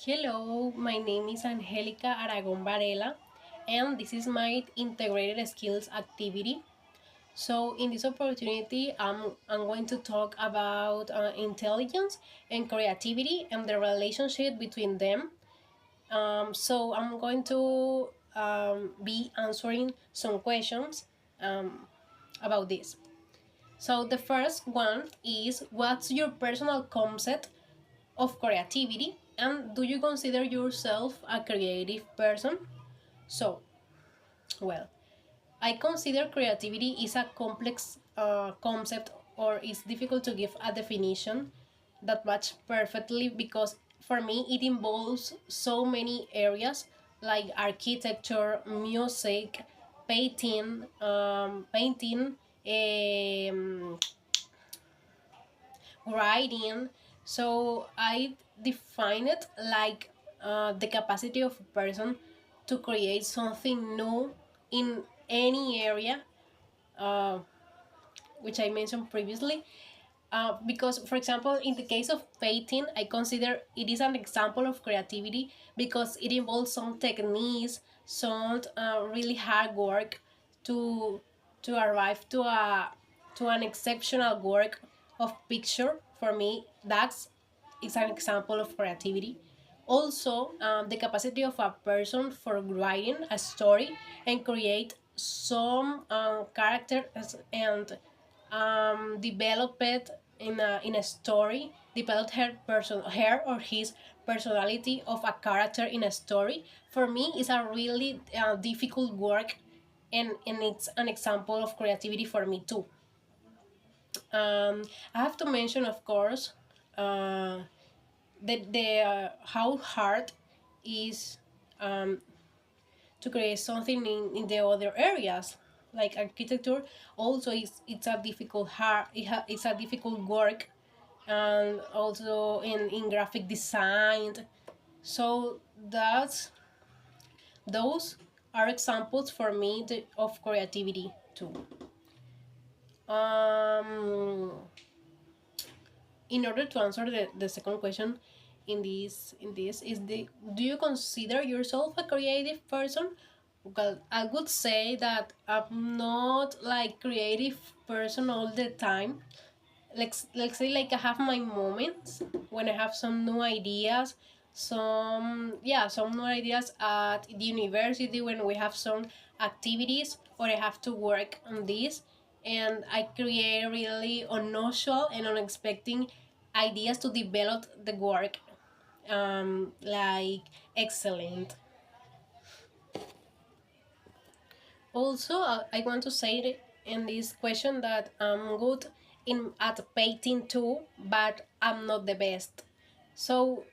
Hello, my name is Angelica Aragon Varela, and this is my integrated skills activity. So, in this opportunity, I'm going to talk about intelligence and creativity and the relationship between them. So, I'm going to be answering some questions um, about this. So, the first one is, what's your personal concept of creativity, and do you consider yourself a creative person? So, well, I consider creativity is a complex concept, or it's difficult to give a definition that match perfectly, because for me it involves so many areas like architecture, music, painting, um, writing. So I define it like the capacity of a person to create something new in any area, uh, which I mentioned previously. Because, for example, in the case of painting, I consider it is an example of creativity because it involves some techniques, some really hard work to arrive to an exceptional work of picture. For me, that's is an example of creativity. Also, the capacity of a person for writing a story and create some characters and develop it in a story, develop her or his personality of a character in a story. For me, is a really difficult work, and it's an example of creativity for me too. I have to mention, of course, uh, the how hard is um, to create something in the other areas like architecture. Also, it's a difficult it's a difficult work, and also in graphic design. So that's those are examples for me of creativity too. um in order to answer the second question in this is the do you consider yourself a creative person? Well, I would say that I'm not like creative person all the time. Let's say like I have my moments when I have some new ideas, some new ideas at the university when we have some activities or I have to work on this, and I create really unusual and unexpected ideas to develop the work like excellent. Also, I want to say in this question that I'm good in at painting too, but I'm not the best. So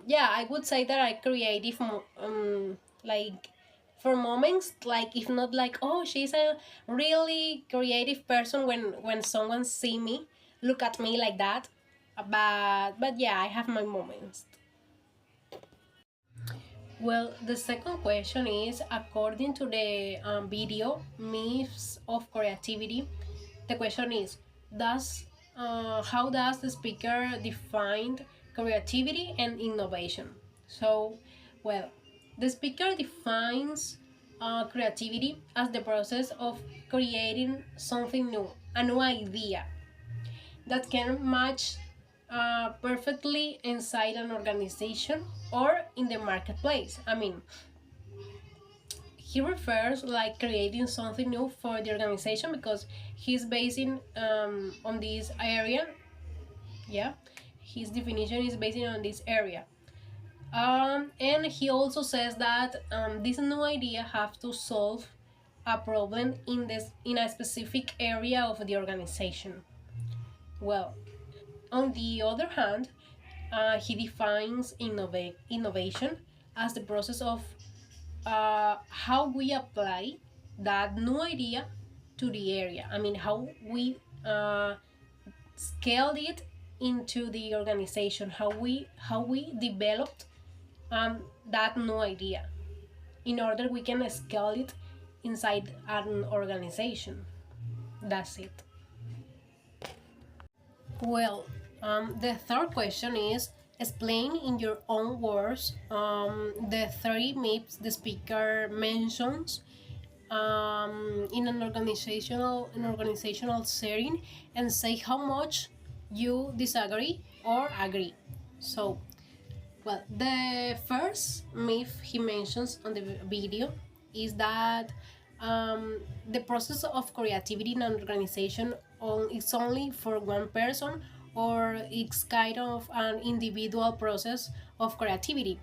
yeah, I would say that I creative like for moments, like if not like, oh, she's a really creative person when someone see me, look at me like that. But yeah, I have my moments. Well, the second question is, according to the video Myths of Creativity, the question is, does how does the speaker define creativity and innovation? So, well, the speaker defines creativity as the process of creating something new, a new idea that can match perfectly inside an organization or in the marketplace. I mean, he refers like creating something new for the organization because he's basing on this area. Yeah, his definition is based on this area. And he also says that this new idea have to solve a problem in a specific area of the organization. Well, on the other hand, he defines innovation as the process of how we apply that new idea to the area. I mean, how we scaled it into the organization, how we developed that new idea in order we can scale it inside an organization. That's it. Well, the third question is, Explain in your own words the three myths the speaker mentions in an organizational setting, and say how much you disagree or agree. So, well, the first myth he mentions on the video is that the process of creativity in an organization is only for one person, or it's kind of an individual process of creativity.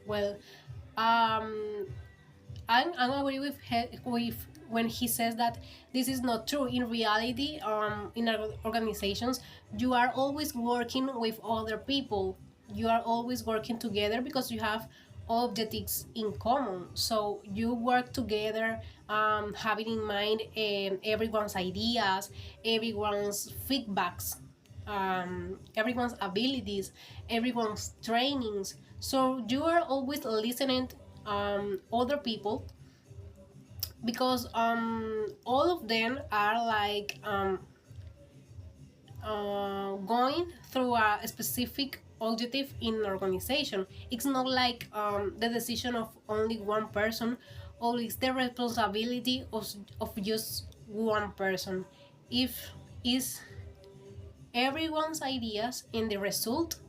Well, um, I'm agree with when he says that this is not true. In reality, in our organizations, you are always working with other people. You are always working together because you have objectives in common. So you work together, having in mind everyone's ideas, everyone's feedbacks, everyone's abilities, everyone's trainings. So you are always listening other people, because all of them are like going through a specific objective in an organization. It's not like the decision of only one person, or it's the responsibility of just one person. If is everyone's ideas, and the result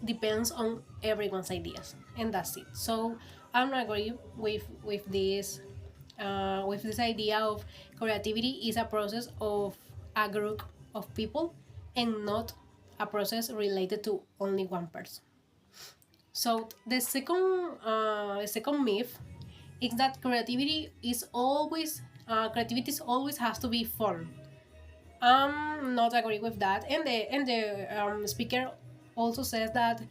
depends on everyone's ideas, and that's it. So I don't agree with this idea of creativity is a process of a group of people, and not a process related to only one person. So the second myth is that creativity always has to be fun. Not agree with that, and the speaker also says that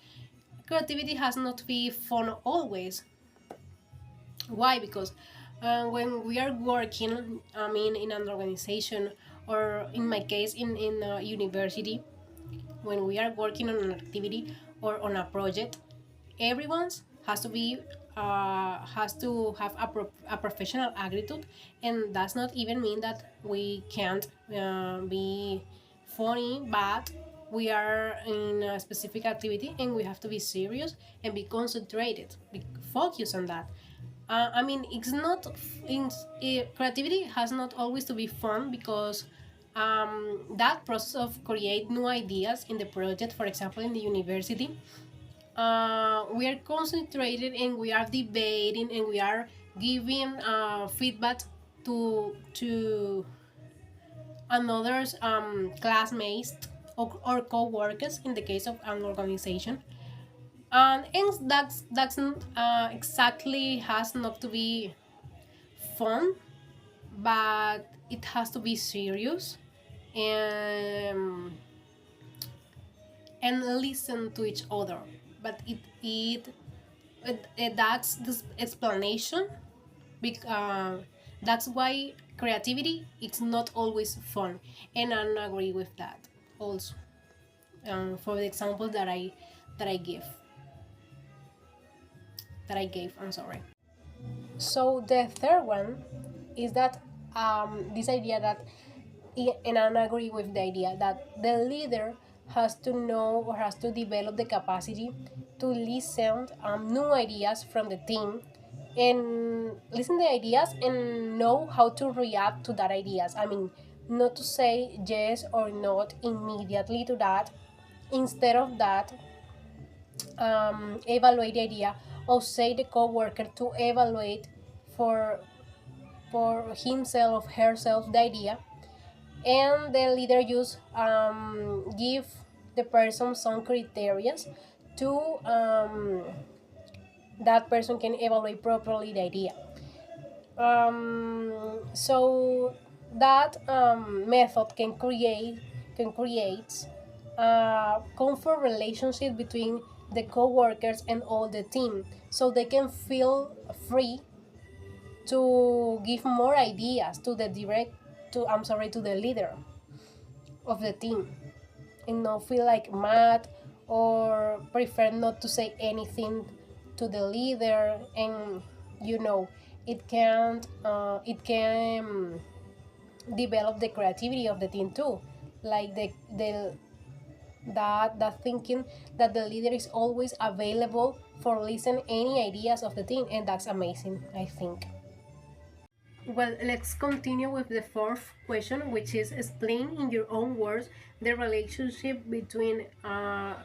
creativity has not to be fun always. Why? Because when we are working, I mean, in an organization, or in my case, in a university, when we are working on an activity or on a project, everyone's has to have a professional attitude, and does not even mean that we can't be funny, but we are in a specific activity, and we have to be serious and be concentrated, be focused on that. I mean, it's not creativity has not always to be fun, because that process of create new ideas in the project, for example, in the university, we are concentrated, and we are debating, and we are giving feedback to another's classmates, or co-workers in the case of an organization. And that's exactly has not to be fun, but it has to be serious, and listen to each other. But that's this explanation. That's why creativity it's not always fun, and I don't agree with that also. For the example that I give that I gave. I'm sorry. So the third one is that this idea that, and I agree with the idea that the leader has to know, or has to develop the capacity to listen new ideas from the team, and listen the ideas, and know how to react to that ideas. I mean, not to say yes or not immediately to that. Instead of that, evaluate the idea, or say the co-worker to evaluate for himself or herself the idea, and the leader use give the person some criteria to that person can evaluate properly the idea. So that method can create a comfort relationship between the co-workers and all the team, so they can feel free to give more ideas to the direct to I'm sorry to the leader of the team, and not feel like mad, or prefer not to say anything to the leader. And you know it can develop the creativity of the team too, like the that thinking that the leader is always available for listen any ideas of the team, and that's amazing, I think. Well, let's continue with the fourth question, which is explain in your own words the relationship between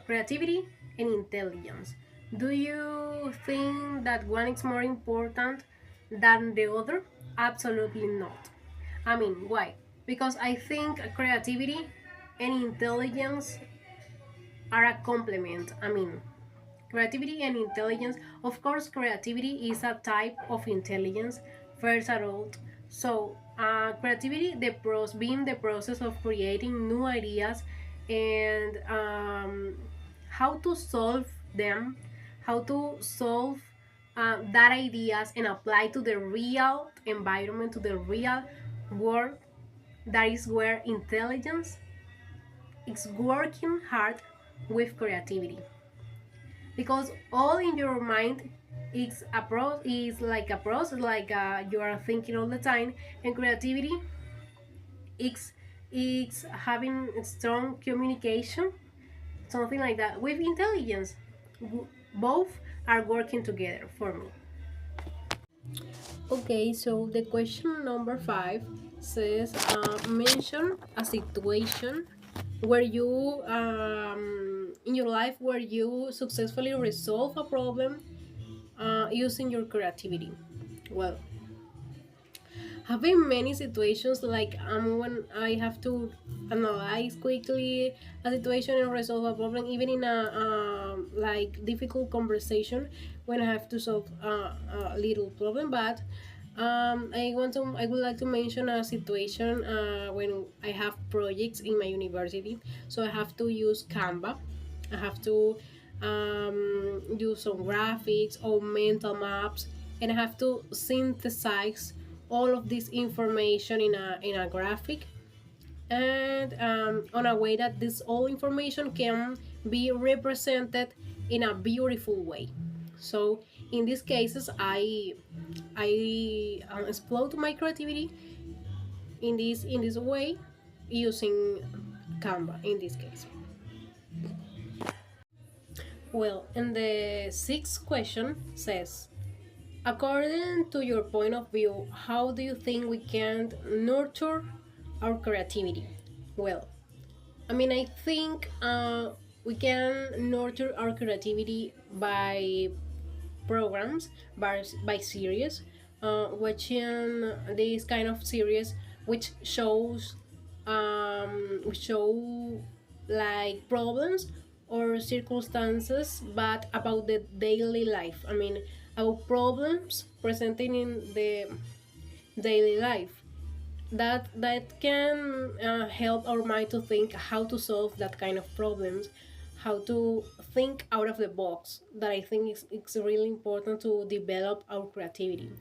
creativity and intelligence. Do you think that one is more important than the other? Absolutely not. I mean, why? Because I think creativity and intelligence are a complement. I mean, creativity and intelligence, of course, creativity is a type of intelligence, first of all. So, creativity, being the process of creating new ideas and how to solve them, how to solve that ideas and apply to the real environment, to the real world. That is where intelligence is working hard with creativity, because all in your mind is like a process, like you are thinking all the time, and creativity is having strong communication, something like that, with intelligence. Both are working together for me. Okay, so the question number 5 says, mention a situation where you, in your life, where you successfully resolve a problem using your creativity. Well, have been many situations like when I have to analyze quickly a situation and resolve a problem, even in a like difficult conversation when I have to solve a little problem. But I would like to mention a situation when I have projects in my university, so I have to use Canva. I have to do some graphics or mental maps, and I have to synthesize all of this information in a graphic, and on a way that this all information can be represented in a beautiful way. So in these cases, I explode my creativity in this way using Canva in this case. Well, and the sixth question says, according to your point of view, how do you think we can nurture our creativity? Well, I mean, I think we can nurture our creativity by programs, by series, watching this kind of series which show like problems or circumstances, but about the daily life. I mean, about problems presenting in the daily life, that can help our mind to think how to solve that kind of problems, how to think out of the box. That I think it's really important to develop our creativity.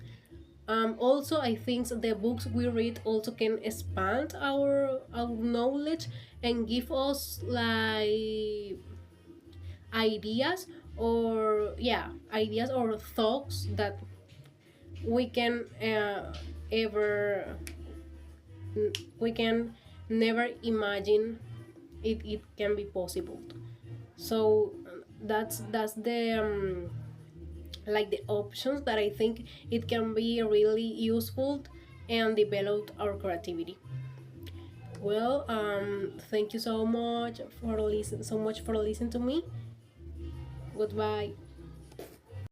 Also, I think the books we read also can expand our knowledge and give us like ideas, or yeah, ideas or thoughts that we can ever we can never imagine it can be possible. So that's the like the options that I think it can be really useful and develop our creativity. Well, thank you so much for listening to me. Goodbye.